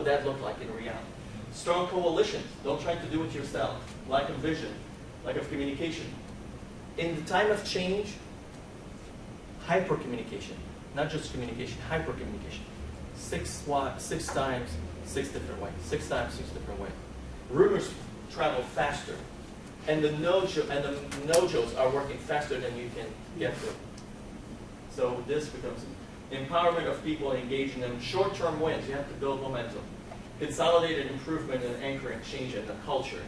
What that look like in reality? Strong coalitions. Don't try to do it yourself. Lack of vision, lack of communication. In the time of change, hyper-communication. Not just communication, hyper-communication. 6 times, 6 different ways. 6 times, 6 different ways. Rumors travel faster. And the nojos are working faster than you can get to. So this becomes empowerment of people, engaging them. Short-term wins. You have to build momentum. Consolidated improvement and anchoring change in the culture.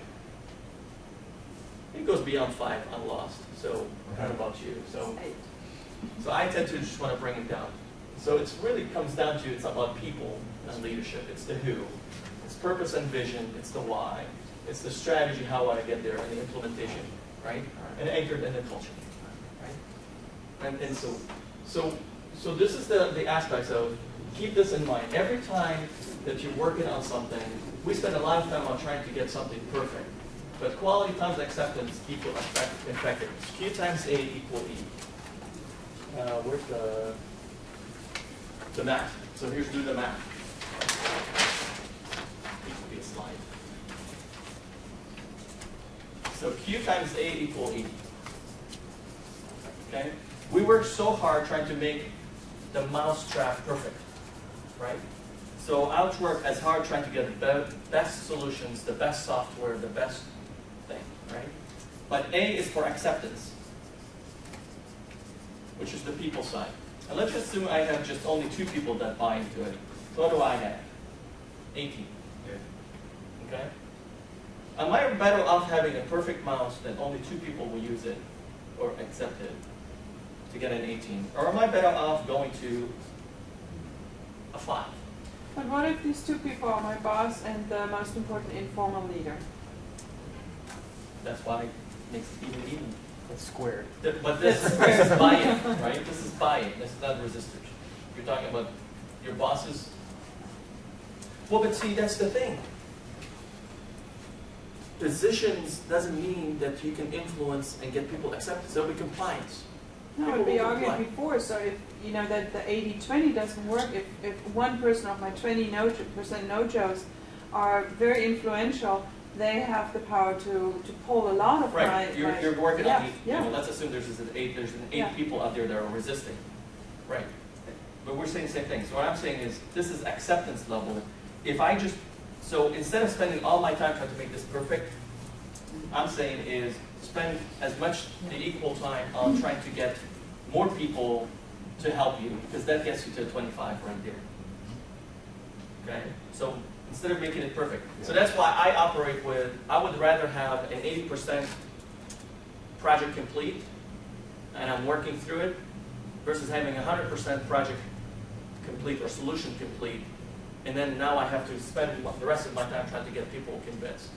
It goes beyond 5 on Lost. So how about you? So I tend to just want to bring it down. So it really comes down to, it's about people and leadership. It's the who. It's purpose and vision. It's the why. It's the strategy, how I get there, and the implementation, right? And anchored in the culture, right? And so this is the aspects of, keep this in mind. Every time that you're working on something, we spend a lot of time on trying to get something perfect. But quality times acceptance equal effectiveness. Q times A equal E. Where's the math? So here's do the math. It could be a slide. So Q times A equal E. Okay? We work so hard trying to make the mousetrap perfect, right? So I'll work as hard trying to get the best solutions, the best software, the best thing, right? But A is for acceptance, which is the people side. And let's assume I have just only 2 people that buy into it. So what do I have? 18. Okay? Am I better off having a perfect mouse that only 2 people will use it or accept it to get an 18? Or am I better off going to a 5? But what if these 2 people are my boss and the most important informal leader? That's why it makes it even. It's squared. But this is buy-in, right? This is buy-in. This is not resistance. You're talking about your bosses. Well, but see, that's the thing. Positions doesn't mean that you can influence and get people accepted. There'll be compliance. No, we argued before, so if you know that the 80-20 doesn't work, if one person of my 20% nojos are very influential, they have the power to pull a lot of right. You're working on it. Yeah. You know, let's assume there's an 8 people out there that are resisting. Right. But we're saying the same thing. So what I'm saying is this is acceptance level. If I just, so instead of spending all my time trying to make this perfect, I'm saying is spend as much the equal time on trying to get more people to help you, because that gets you to 25 right there. Okay? So instead of making it perfect. So that's why I operate with, I would rather have an 80% project complete, and I'm working through it, versus having 100% project complete or solution complete, and then now I have to spend the rest of my time trying to get people convinced.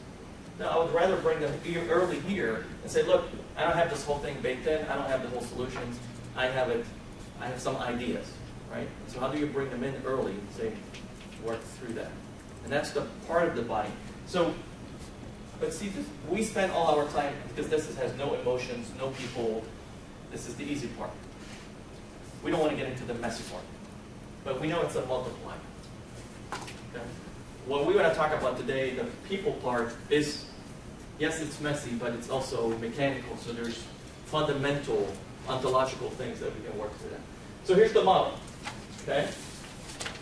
No, I would rather bring them early here and say, look, I don't have this whole thing baked in, I don't have the whole solutions, I have some ideas, right? So how do you bring them in early and say, work through that? And that's the part of the body. So, but see, we spend all our time, because this has no emotions, no people, this is the easy part. We don't want to get into the messy part. But we know it's a multiplier. Okay? What we want to talk about today, the people part, is, yes, it's messy, but it's also mechanical. So there's fundamental, ontological things that we can work through. So here's the model. Okay?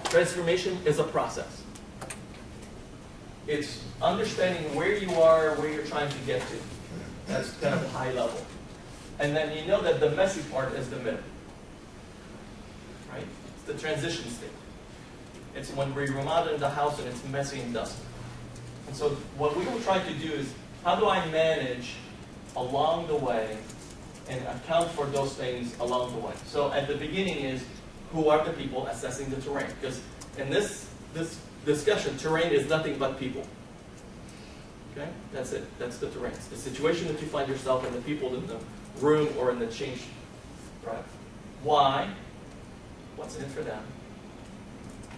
Transformation is a process. It's understanding where you are, where you're trying to get to. That's kind of high level. And then you know that the messy part is the middle. Right? It's the transition state. It's when we're remodeling the house and it's messy and dusty. And so what we will try to do is, how do I manage along the way and account for those things along the way? So at the beginning is, who are the people assessing the terrain? Because in this discussion, terrain is nothing but people. Okay? That's it. That's the terrain. It's the situation that you find yourself in, the people in the room or in the change. Right? Why? What's in it for them?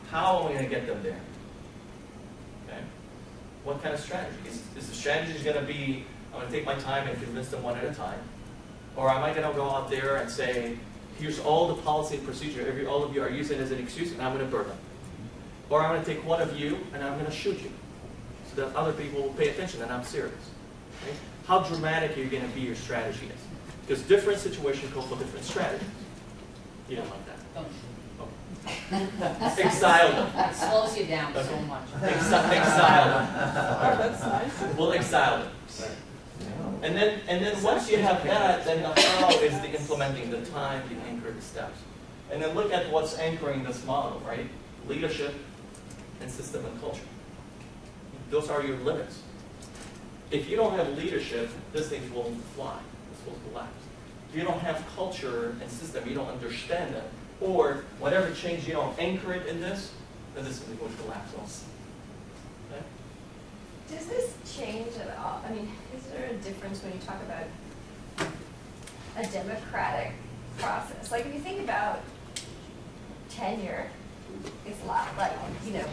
How am I going to get them there? Okay? What kind of strategy? Is the strategy going to be, I'm going to take my time and convince them one at a time? Or am I going to go out there and say, here's all the policy and procedure all of you are using as an excuse, and I'm going to burn them? Or I'm going to take one of you and I'm going to shoot you so that other people will pay attention and I'm serious. Okay? How dramatic are you going to be your strategy is? Because different situations call for different strategies. You don't like that. Don't Exile them. It slows you down so much. Exile them. Oh, that's nice. We'll exile them. And then once you have that, then the how is the implementing, the time, the anchor, the steps. And then look at what's anchoring this model, right? Leadership and system and culture. Those are your limits. If you don't have leadership, this thing will fly. This will collapse. If you don't have culture and system, you don't understand them, or whatever change, you don't anchor it in this, then this thing will collapse also. Okay? Does this change at all? I mean, is there a difference when you talk about a democratic process? Like if you think about tenure, it's a lot like, you know,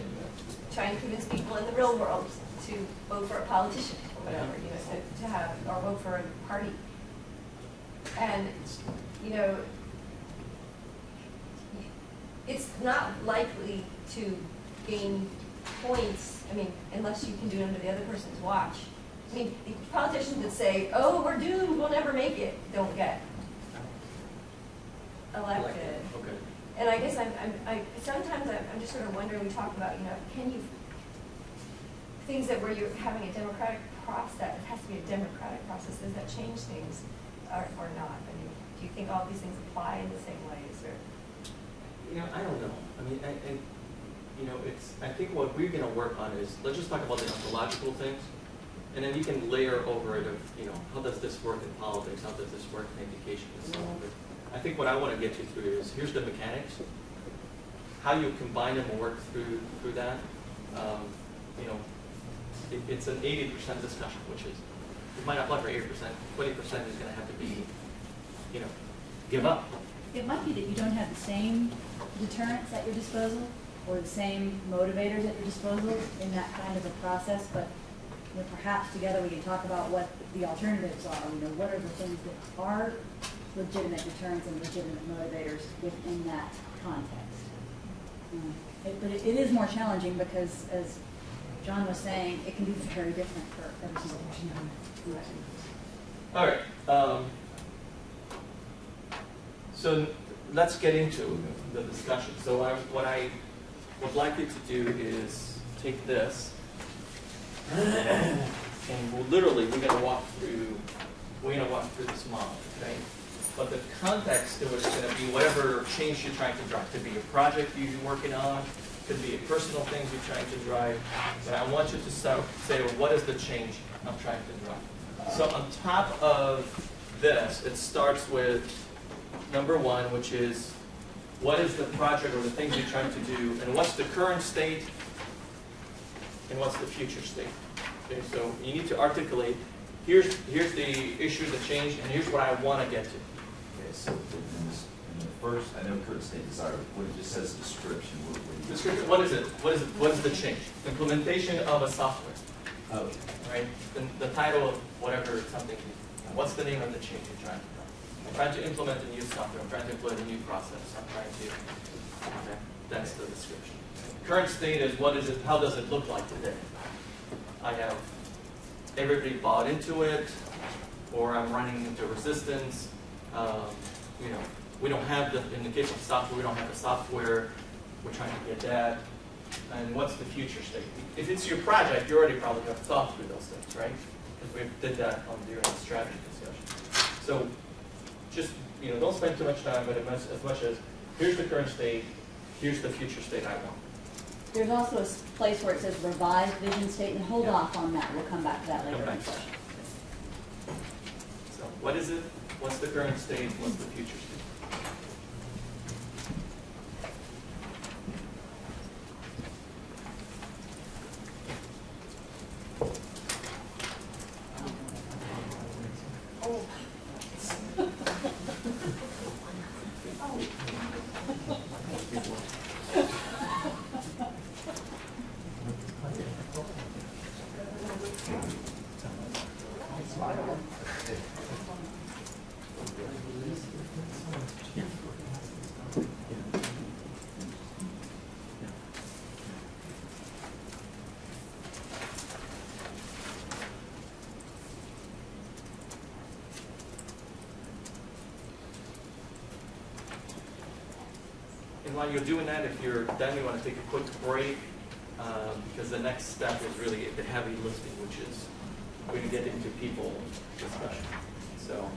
trying to convince people in the real world to vote for a politician or whatever, you know, to have, or vote for a party. And, you know, it's not likely to gain points, I mean, unless you can do it under the other person's watch. I mean, the politicians that say, oh, we're doomed, we'll never make it, don't get elected. Okay. And I guess sometimes I'm just sort of wondering, we talk about, you know, can you, things that where you're having a democratic process, it has to be a democratic process, does that change things or not? I mean, do you think all these things apply in the same ways, or? You know, I don't know. I mean, you know, I think what we're going to work on is, let's just talk about the ontological things, and then you can layer over it of, you know, how does this work in politics, how does this work in education and so on. But I think what I want to get you through is, here's the mechanics, how you combine them and work through that. You know, it's an 80% discussion, which is, it might not apply for 80%, 20% is going to have to be, you know, give up. It might be that you don't have the same deterrents at your disposal or the same motivators at your disposal in that kind of a process, but you know, perhaps together we can talk about what the alternatives are. You know, what are the things that are legitimate deterrents and legitimate motivators within that context. But it is more challenging because, as John was saying, it can be very different for every single person. All right. So let's get into the discussion. So what I would like you to do is take this, and we're going to walk through this model, okay? But the context to it is going to be whatever change you're trying to drive. Could be a project you're working on, could be a personal things you're trying to drive. But I want you to say, well, what is the change I'm trying to drive? So on top of this, it starts with number one, which is what is the project or the things you're trying to do, and what's the current state, and what's the future state. Okay, so you need to articulate, here's the issue, the change, and here's what I want to get to. Okay, so in the first, I know Kurt stated desire, what it just says description. Description, what is it? What is the change? Implementation of a software. Oh. Right? The title of whatever something, what's the name of the change you're trying to do? I'm trying to implement a new software. I'm trying to implement a new process. I'm trying to, okay, that's the description. Current state is what is it, how does it look like today? I have everybody bought into it, or I'm running into resistance. You know, we don't have in the case of software, we don't have the software. We're trying to get that. And what's the future state? If it's your project, you already probably have thought through those things, right? Because we did that during the strategy discussion. So just, you know, don't spend too much time, but as much as here's the current state, here's the future state I want. There's also a place where it says revised vision statement. Hold off on that. We'll come back to that later in the session. So what is it? What's the current state? What's the future state? while you're doing that, if you're done, you want to take a quick break, because the next step is really the heavy lifting, which is we're going to get into people discussion. So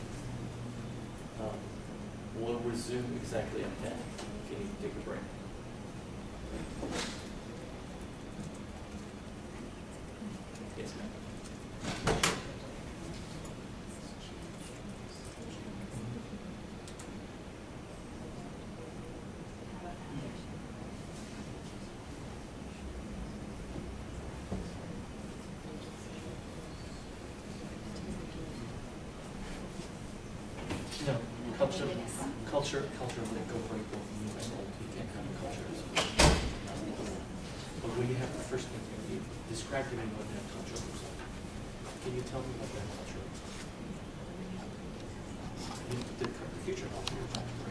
we'll resume exactly at 10 if you need to take a break. Yes, ma'am. No, culture, let go break both new and old. You can't have cultures. But when you have the first thing, you describe to me what that culture looks like. Can you tell me what that culture looks like? The future culture you're talking about.